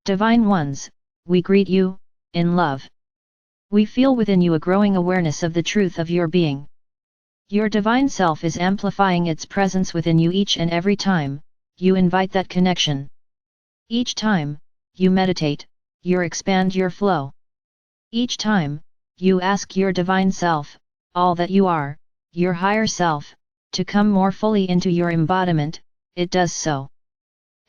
Divine Ones, we greet you, in love. We feel within you a growing awareness of the truth of your being. Your divine self is amplifying its presence within you each and every time you invite that connection. Each time you meditate, you expand your flow. Each time you ask your divine self, all that you are, your higher self, to come more fully into your embodiment, it does so.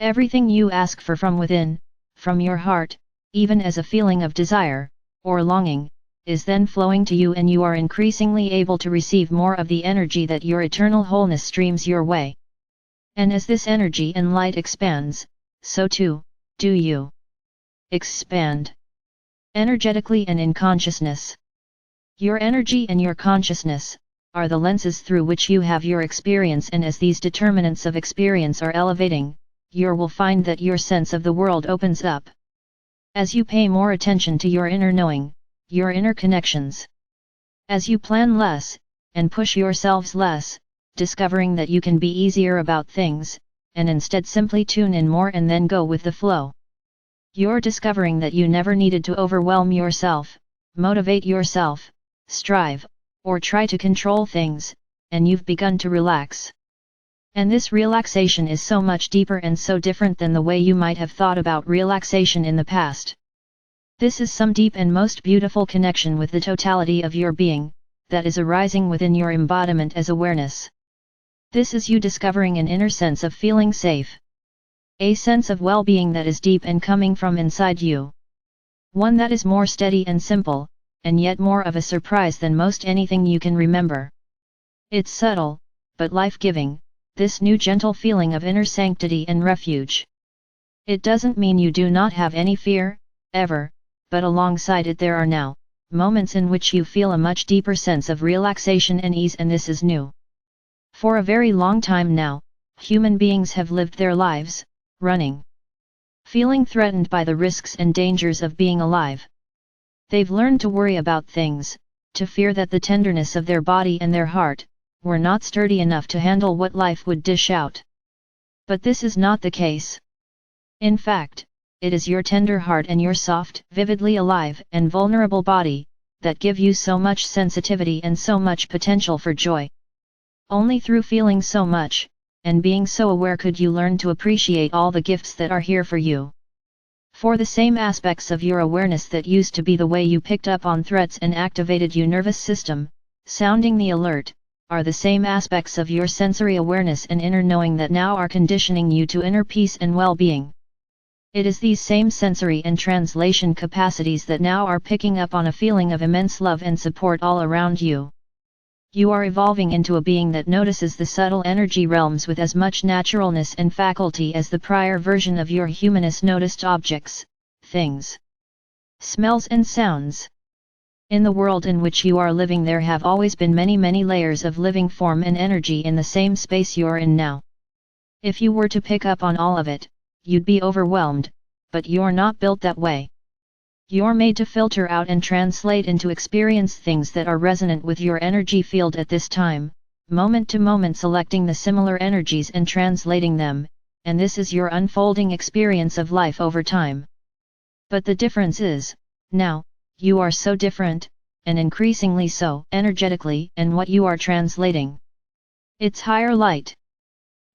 Everything you ask for from within, from your heart, even as a feeling of desire, or longing, is then flowing to you, and you are increasingly able to receive more of the energy that your eternal wholeness streams your way. And as this energy and light expands, so too, do you expand. Energetically and in consciousness. Your energy and your consciousness are the lenses through which you have your experience, and as these determinants of experience are elevating, you will find that your sense of the world opens up. As you pay more attention to your inner knowing, your inner connections. As you plan less, and push yourselves less, discovering that you can be easier about things, and instead simply tune in more and then go with the flow. You're discovering that you never needed to overwhelm yourself, motivate yourself, strive, or try to control things, and you've begun to relax. And this relaxation is so much deeper and so different than the way you might have thought about relaxation in the past. This is some deep and most beautiful connection with the totality of your being, that is arising within your embodiment as awareness. This is you discovering an inner sense of feeling safe. A sense of well-being that is deep and coming from inside you. One that is more steady and simple, and yet more of a surprise than most anything you can remember. It's subtle, but life-giving, this new gentle feeling of inner sanctity and refuge. It doesn't mean you do not have any fear, ever, but alongside it there are now moments in which you feel a much deeper sense of relaxation and ease, and this is new. For a very long time now, human beings have lived their lives, running. Feeling threatened by the risks and dangers of being alive. They've learned to worry about things, to fear that the tenderness of their body and their heart were not sturdy enough to handle what life would dish out. But this is not the case. In fact, it is your tender heart and your soft, vividly alive and vulnerable body that give you so much sensitivity and so much potential for joy. Only through feeling so much, and being so aware, could you learn to appreciate all the gifts that are here for you. For the same aspects of your awareness that used to be the way you picked up on threats and activated your nervous system, sounding the alert, are the same aspects of your sensory awareness and inner knowing that now are conditioning you to inner peace and well-being. It is these same sensory and translation capacities that now are picking up on a feeling of immense love and support all around you. You are evolving into a being that notices the subtle energy realms with as much naturalness and faculty as the prior version of your humanist noticed objects, things, smells and sounds. In the world in which you are living, there have always been many layers of living form and energy in the same space you're in now. If you were to pick up on all of it, you'd be overwhelmed, but you're not built that way. You're made to filter out and translate into experience things that are resonant with your energy field at this time, moment to moment selecting the similar energies and translating them, and this is your unfolding experience of life over time. But the difference is, now, you are so different, and increasingly so, energetically, and what you are translating. It's higher light.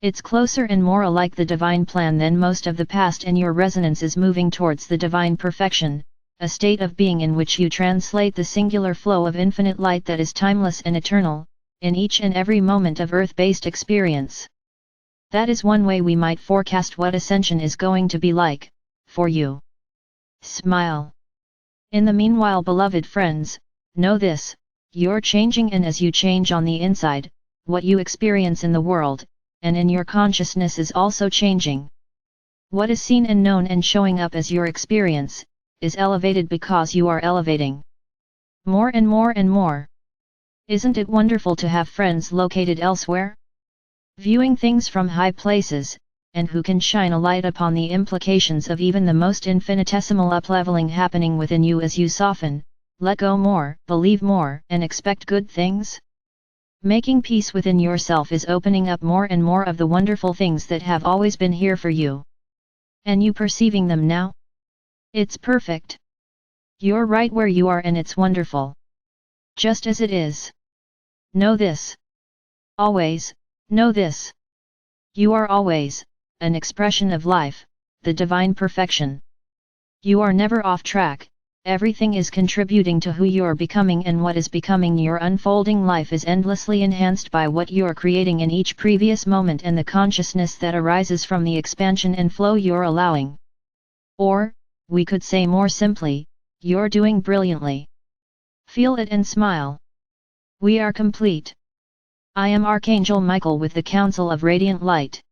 It's closer and more alike the divine plan than most of the past, and your resonance is moving towards the divine perfection, a state of being in which you translate the singular flow of infinite light that is timeless and eternal, in each and every moment of earth-based experience. That is one way we might forecast what ascension is going to be like, for you. Smile. In the meanwhile, beloved friends, know this, you're changing, and as you change on the inside, what you experience in the world, and in your consciousness is also changing. What is seen and known and showing up as your experience, is elevated because you are elevating. More and more and more. Isn't it wonderful to have friends located elsewhere? Viewing things from high places, and who can shine a light upon the implications of even the most infinitesimal up-leveling happening within you as you soften, let go more, believe more, and expect good things? Making peace within yourself is opening up more and more of the wonderful things that have always been here for you. And you perceiving them now? It's perfect. You're right where you are and it's wonderful. Just as it is. Know this. Always, know this. You are always an expression of life, the divine perfection. You are never off track, everything is contributing to who you're becoming, and what is becoming your unfolding life is endlessly enhanced by what you're creating in each previous moment and the consciousness that arises from the expansion and flow you're allowing. Or, we could say more simply, you're doing brilliantly. Feel it and smile. We are complete. I am Archangel Michael with the Council of Radiant Light.